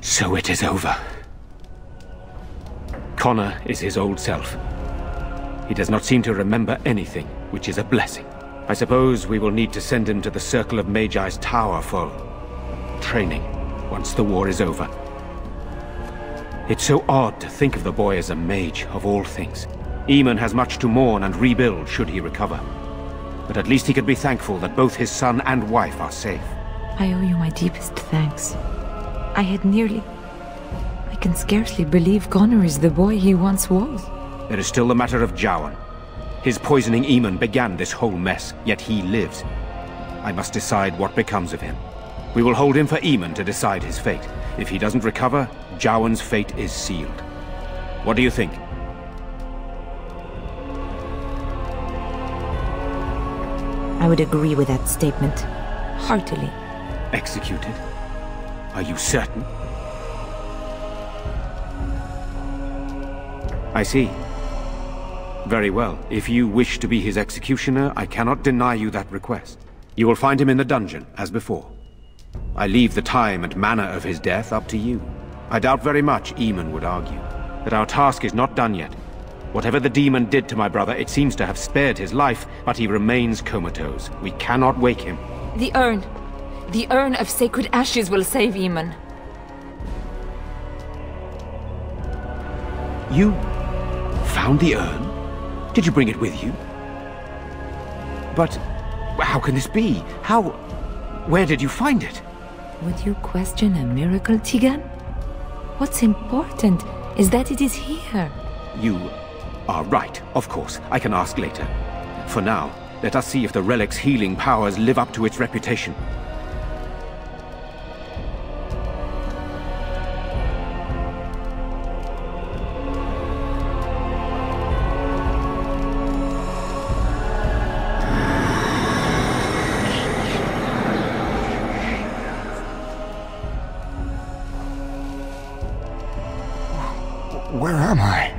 So it is over. Connor is his old self. He does not seem to remember anything, which is a blessing. I suppose we will need to send him to the Circle of Magi's tower for training, once the war is over. It's so odd to think of the boy as a mage, of all things. Eamon has much to mourn and rebuild should he recover. But at least he could be thankful that both his son and wife are safe. I owe you my deepest thanks. I can scarcely believe Connor is the boy he once was. There is still the matter of Jowan. His poisoning Eamon began this whole mess, yet he lives. I must decide what becomes of him. We will hold him for Eamon to decide his fate. If he doesn't recover, Jowan's fate is sealed. What do you think? I would agree with that statement. Heartily. Executed? Are you certain? I see. Very well. If you wish to be his executioner, I cannot deny you that request. You will find him in the dungeon, as before. I leave the time and manner of his death up to you. I doubt very much Eamon would argue that our task is not done yet. Whatever the demon did to my brother, it seems to have spared his life, but he remains comatose. We cannot wake him. The urn. The urn of sacred ashes will save Eamon. You found the urn? Did you bring it with you? But how can this be? Where did you find it? Would you question a miracle, Tegan? What's important is that it is here. You are right, of course. I can ask later. For now, let us see if the relic's healing powers live up to its reputation. Where am I?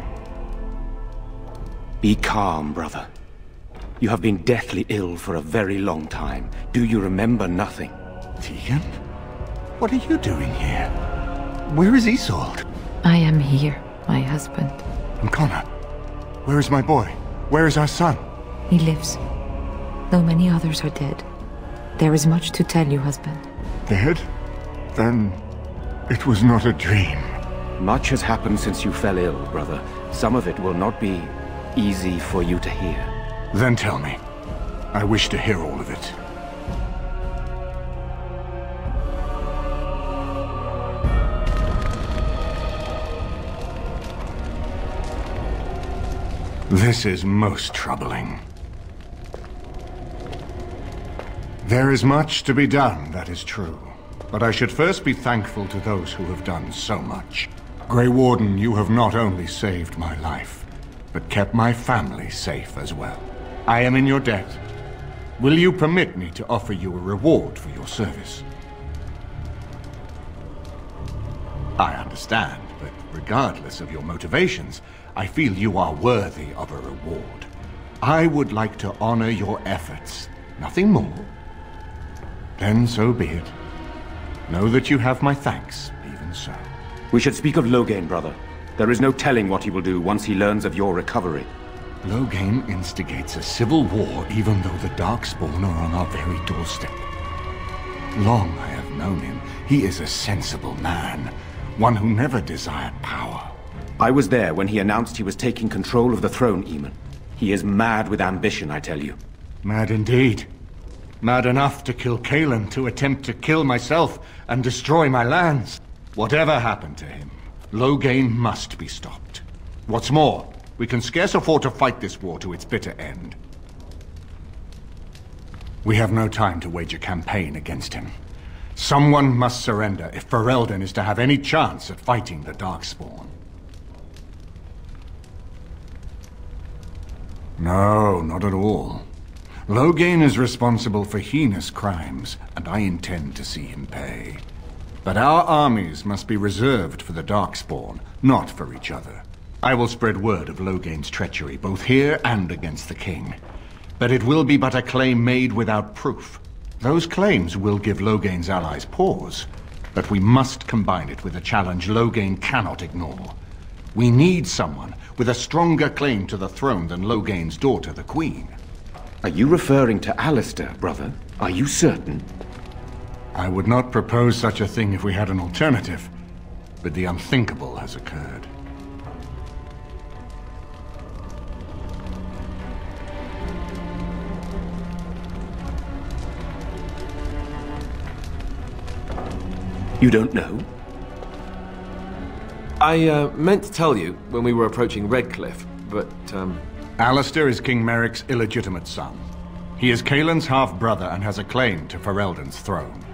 Be calm, brother. You have been deathly ill for a very long time. Do you remember nothing? Tegan? What are you doing here? Where is Isolde? I am here, my husband. And Connor? Where is my boy? Where is our son? He lives, though many others are dead. There is much to tell you, husband. Dead? Then it was not a dream. Much has happened since you fell ill, brother. Some of it will not be easy for you to hear. Then tell me. I wish to hear all of it. This is most troubling. There is much to be done, that is true. But I should first be thankful to those who have done so much. Grey Warden, you have not only saved my life, but kept my family safe as well. I am in your debt. Will you permit me to offer you a reward for your service? I understand, but regardless of your motivations, I feel you are worthy of a reward. I would like to honor your efforts. Nothing more. Then so be it. Know that you have my thanks, even so. We should speak of Loghain, brother. There is no telling what he will do once he learns of your recovery. Loghain instigates a civil war even though the Darkspawn are on our very doorstep. Long I have known him. He is a sensible man, one who never desired power. I was there when he announced he was taking control of the throne, Eamon. He is mad with ambition, I tell you. Mad indeed. Mad enough to kill Cailan, to attempt to kill myself and destroy my lands. Whatever happened to him, Loghain must be stopped. What's more, we can scarce afford to fight this war to its bitter end. We have no time to wage a campaign against him. Someone must surrender if Ferelden is to have any chance at fighting the Darkspawn. No, not at all. Loghain is responsible for heinous crimes, and I intend to see him pay. But our armies must be reserved for the Darkspawn, not for each other. I will spread word of Loghain's treachery, both here and against the king. But it will be but a claim made without proof. Those claims will give Loghain's allies pause, But we must combine it with a challenge Loghain cannot ignore. We need someone with a stronger claim to the throne than Loghain's daughter, the Queen. Are you referring to Alistair, brother? Are you certain? I would not propose such a thing if we had an alternative, but the unthinkable has occurred. You don't know? I meant to tell you when we were approaching Redcliffe, but Alistair is King Merrick's illegitimate son. He is Cailan's half-brother and has a claim to Ferelden's throne.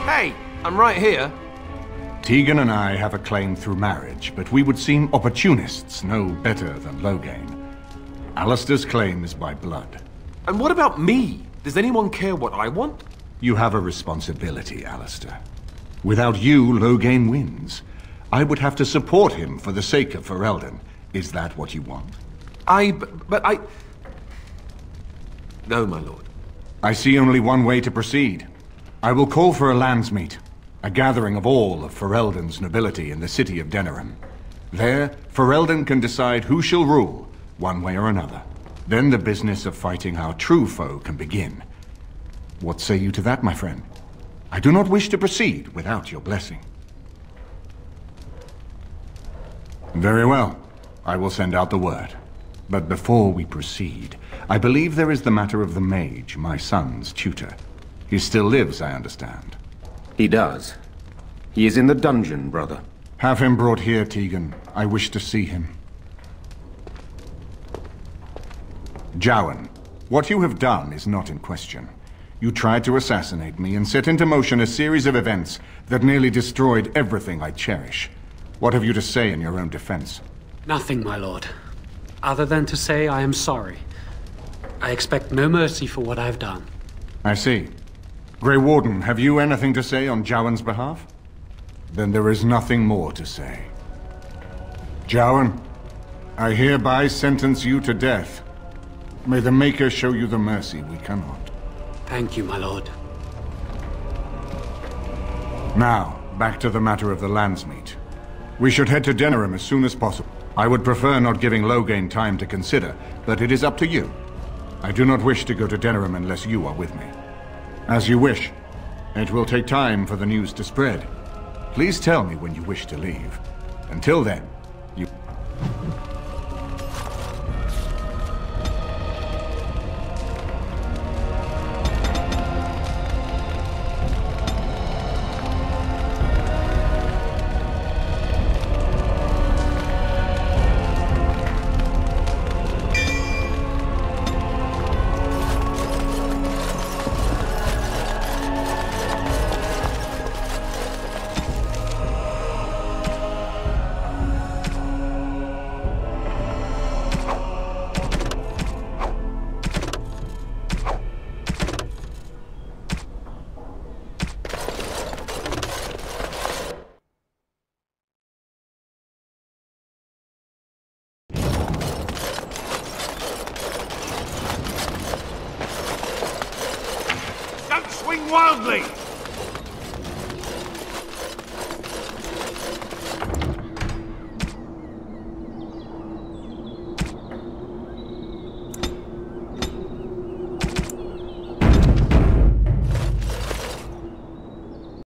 Hey, I'm right here. Tegan and I have a claim through marriage, but we would seem opportunists no better than Loghain. Alistair's claim is by blood. And what about me? Does anyone care what I want? You have a responsibility, Alistair. Without you, Loghain wins. I would have to support him for the sake of Ferelden. Is that what you want? But I... No, my lord. I see only one way to proceed. I will call for a landsmeet, a gathering of all of Ferelden's nobility in the city of Denerim. There, Ferelden can decide who shall rule, one way or another. Then the business of fighting our true foe can begin. What say you to that, my friend? I do not wish to proceed without your blessing. Very well. I will send out the word. But before we proceed, I believe there is the matter of the mage, my son's tutor. He still lives, I understand. He does. He is in the dungeon, brother. Have him brought here, Tegan. I wish to see him. Jowan, what you have done is not in question. You tried to assassinate me and set into motion a series of events that nearly destroyed everything I cherish. What have you to say in your own defense? Nothing, my lord. Other than to say I am sorry. I expect no mercy for what I have done. I see. Grey Warden, have you anything to say on Jowan's behalf? Then there is nothing more to say. Jowan, I hereby sentence you to death. May the Maker show you the mercy we cannot. Thank you, my lord. Now, back to the matter of the landsmeet. We should head to Denerim as soon as possible. I would prefer not giving Loghain time to consider, but it is up to you. I do not wish to go to Denerim unless you are with me. As you wish. It will take time for the news to spread. Please tell me when you wish to leave. Until then, you... Don't swing wildly!